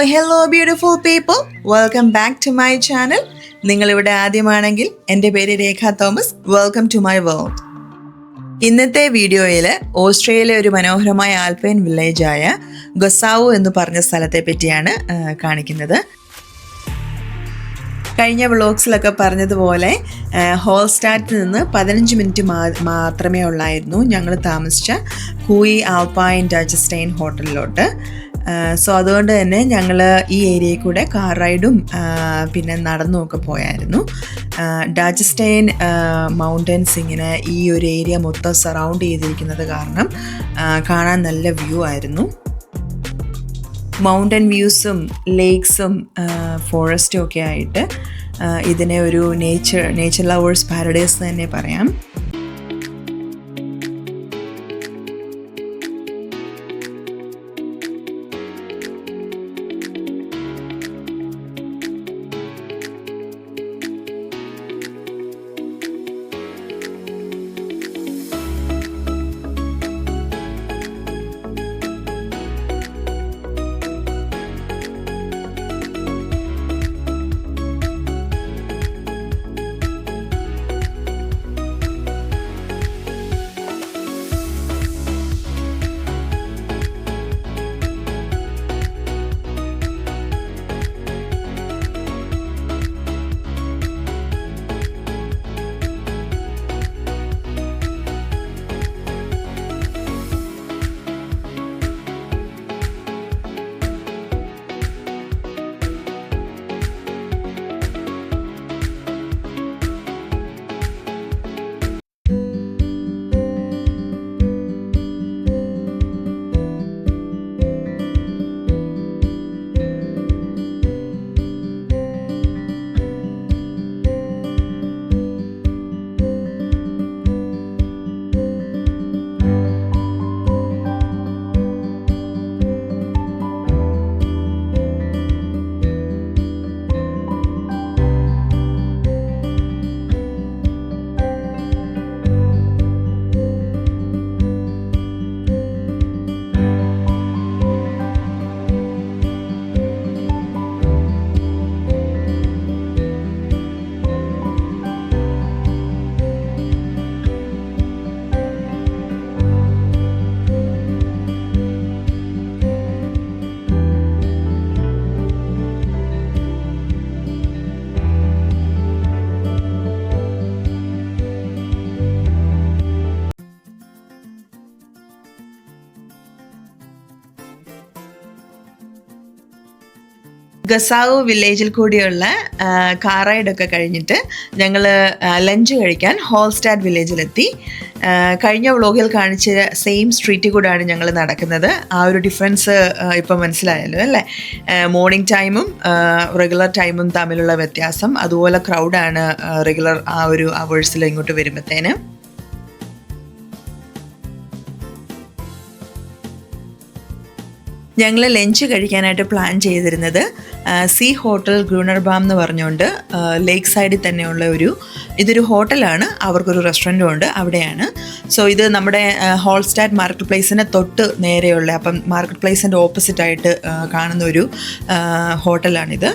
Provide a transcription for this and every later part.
hello beautiful people. Welcome back to my channel. നിങ്ങളിവിടെ ആദ്യമാണെങ്കിൽ എൻ്റെ പേര് Rekha Thomas. Welcome to my world. ഇന്നത്തെ വീഡിയോയിൽ ഓസ്ട്രേലിയയിലെ ഒരു മനോഹരമായ ആൽപൈൻ വില്ലേജായ ഗൊസാവോ എന്ന് പറഞ്ഞ സ്ഥലത്തെ പറ്റിയാണ് കാണിക്കുന്നത്. കഴിഞ്ഞ വ്ളോഗ്സിലൊക്കെ പറഞ്ഞതുപോലെ ഹോൾസ്റ്റാറ്റിൽ നിന്ന് 15 മിനിറ്റ് മാത്രമേ ഉള്ളായിരുന്നു ഞങ്ങൾ താമസിച്ച കൂയി ആൽപൈൻ ഡാജസ്റ്റൈൻ ഹോട്ടലിലോട്ട്. സോ അതുകൊണ്ട് തന്നെ ഞങ്ങൾ ഈ ഏരിയയിൽ കൂടെ കാർ റൈഡും പിന്നെ നടന്നുമൊക്കെ പോയായിരുന്നു. ഡാജസ്റ്റൈൻ മൗണ്ടൻസ് ഇങ്ങനെ ഈ ഒരു ഏരിയ മൊത്തം സറൗണ്ട് ചെയ്തിരിക്കുന്നത് കാരണം കാണാൻ നല്ല വ്യൂ ആയിരുന്നു. മൗണ്ടൻ വ്യൂസും ലേക്സും ഫോറസ്റ്റും ഒക്കെ ആയിട്ട് ഇതിനെ ഒരു നേച്ചർ ലവേഴ്സ് പാരഡൈസ് തന്നെ പറയാം. ഗസാവോ വില്ലേജിൽ കൂടിയുള്ള കാർ റൈഡൊക്കെ കഴിഞ്ഞിട്ട് ഞങ്ങൾ ലഞ്ച് കഴിക്കാൻ ഹോൾസ്റ്റാറ്റ് വില്ലേജിലെത്തി. കഴിഞ്ഞ വ്ളോഗിൽ കാണിച്ച സെയിം സ്ട്രീറ്റിൽ കൂടെയാണ് ഞങ്ങൾ നടക്കുന്നത്. ആ ഒരു ഡിഫറൻസ് ഇപ്പം മനസ്സിലായല്ലോ അല്ലേ? മോർണിംഗ് ടൈമും റെഗുലർ ടൈമും തമ്മിലുള്ള വ്യത്യാസം. അതുപോലെ ക്രൗഡാണ് റെഗുലർ ആ ഒരു അവേഴ്സിൽ ഇങ്ങോട്ട് വരുമ്പോഴത്തേന്. ഞങ്ങൾ ലഞ്ച് കഴിക്കാനായിട്ട് പ്ലാൻ ചെയ്തിരുന്നത് സീ ഹോട്ടൽ ഗ്രൂണർബാം എന്ന് പറഞ്ഞുകൊണ്ട് ലേക്ക് സൈഡിൽ തന്നെയുള്ള ഇതൊരു ഹോട്ടലാണ്, അവർക്കൊരു റെസ്റ്റോറൻറ്റും ഉണ്ട് അവിടെയാണ്. സോ ഇത് നമ്മുടെ ഹോൾസ്റ്റാറ്റ് മാർക്കറ്റ് പ്ലേസിന് തൊട്ട് നേരെയുള്ള, അപ്പം മാർക്കറ്റ് പ്ലേസിൻ്റെ ഓപ്പോസിറ്റായിട്ട് കാണുന്ന ഒരു ഹോട്ടലാണിത്.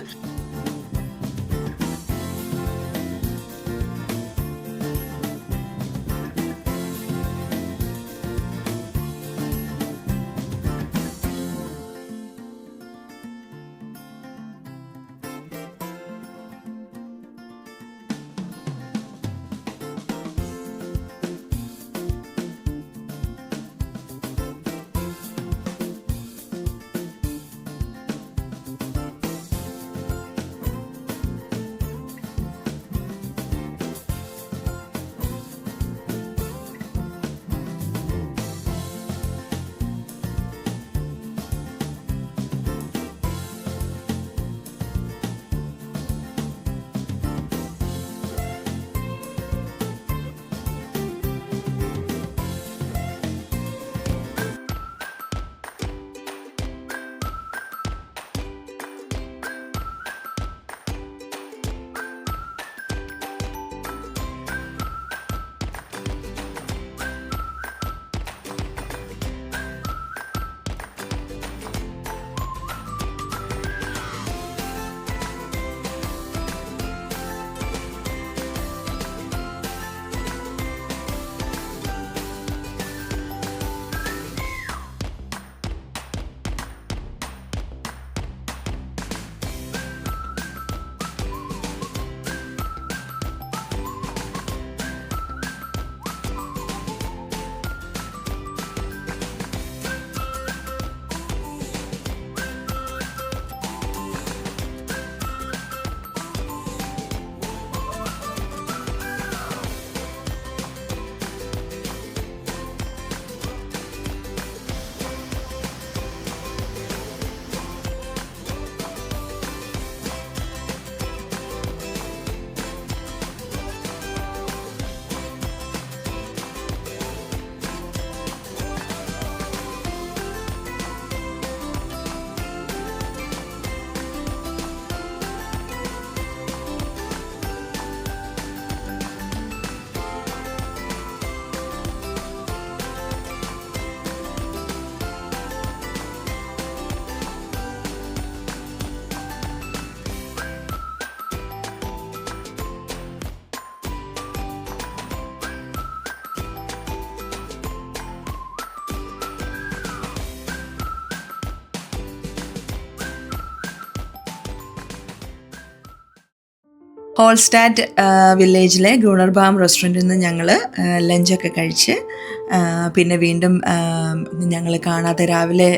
ഹോൾസ്റ്റാറ്റ് വില്ലേജിലെ ഗ്രൂണർബാം റെസ്റ്റോറൻറ്റിൽ നിന്ന് ഞങ്ങൾ ലഞ്ചൊക്കെ കഴിച്ച് പിന്നെ വീണ്ടും ഞങ്ങൾ രാവിലെ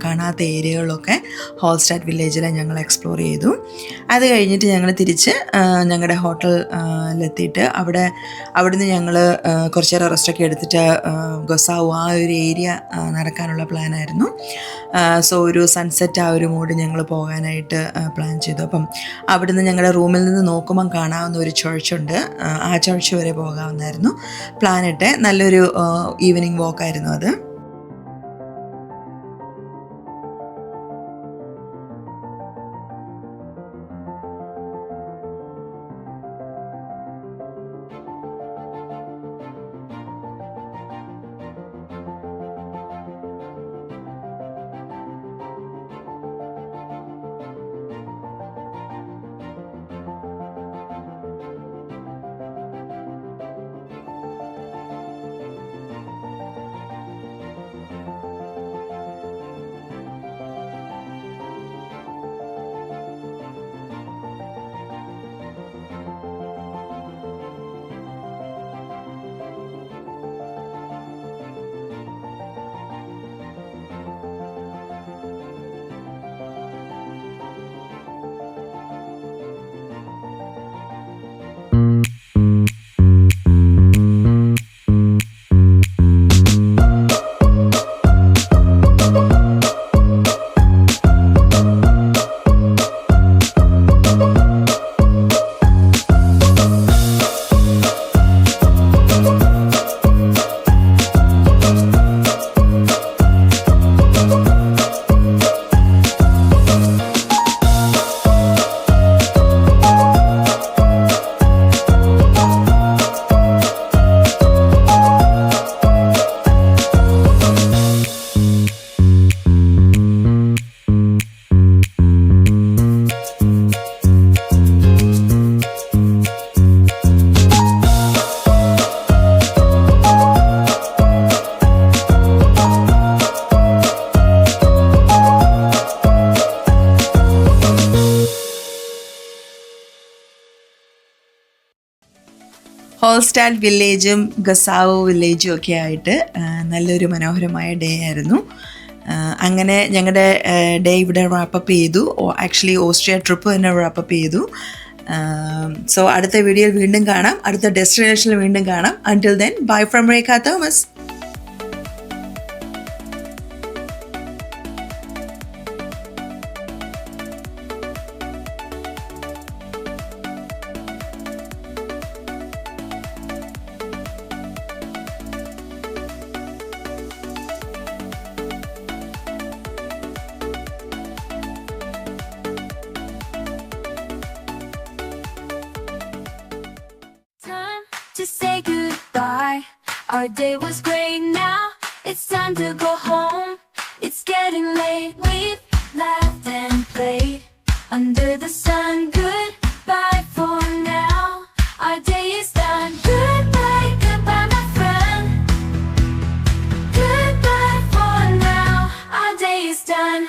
കാണാത്ത ഏരിയകളൊക്കെ ഹോൾസ്റ്റാറ്റ് വില്ലേജിൽ ഞങ്ങൾ എക്സ്പ്ലോർ ചെയ്തു. അത് കഴിഞ്ഞിട്ട് ഞങ്ങൾ തിരിച്ച് ഞങ്ങളുടെ ഹോട്ടലിലെത്തിയിട്ട് അവിടുന്ന് ഞങ്ങൾ കുറച്ച് നേരം റെസ്റ്റൊക്കെ എടുത്തിട്ട് ഗൊസാവു ആ ഒരു ഏരിയ നടക്കാനുള്ള പ്ലാനായിരുന്നു. സോ ഒരു സൺസെറ്റ് ആ ഒരു മൂഡ് ഞങ്ങൾ പോകാനായിട്ട് പ്ലാൻ ചെയ്തു. അപ്പം അവിടുന്ന് ഞങ്ങളുടെ റൂമിൽ നിന്ന് നോക്കുമ്പം കാണാവുന്ന ഒരു ചർച്ചുണ്ട്, ആ ചർച്ച് വരെ പോകാവുന്നതായിരുന്നു പ്ലാനിട്ട്. നല്ലൊരു ഈവനിങ് വാക്കായിരുന്നു അത്. ഹോൾസ്റ്റാറ്റ് വില്ലേജും ഗസാവോ വില്ലേജും ഒക്കെ ആയിട്ട് നല്ലൊരു മനോഹരമായ ഡേ ആയിരുന്നു. അങ്ങനെ ഞങ്ങളുടെ ഡേ ഇവിടെ റാപ്പപ്പ് ചെയ്തു. ആക്ച്വലി ഓസ്ട്രിയ ട്രിപ്പ് തന്നെ റാപ്പപ്പ് ചെയ്തു. സോ അടുത്ത വീഡിയോയിൽ വീണ്ടും കാണാം, അടുത്ത ഡെസ്റ്റിനേഷനിൽ വീണ്ടും കാണാം. Until then bye from Rekha Thomas. To say goodbye. Our day was great, now it's time to go home. It's getting late, we've laughed and played under the sun. Goodbye for now, our day is done. Goodbye, goodbye my friend. Goodbye for now, our day is done.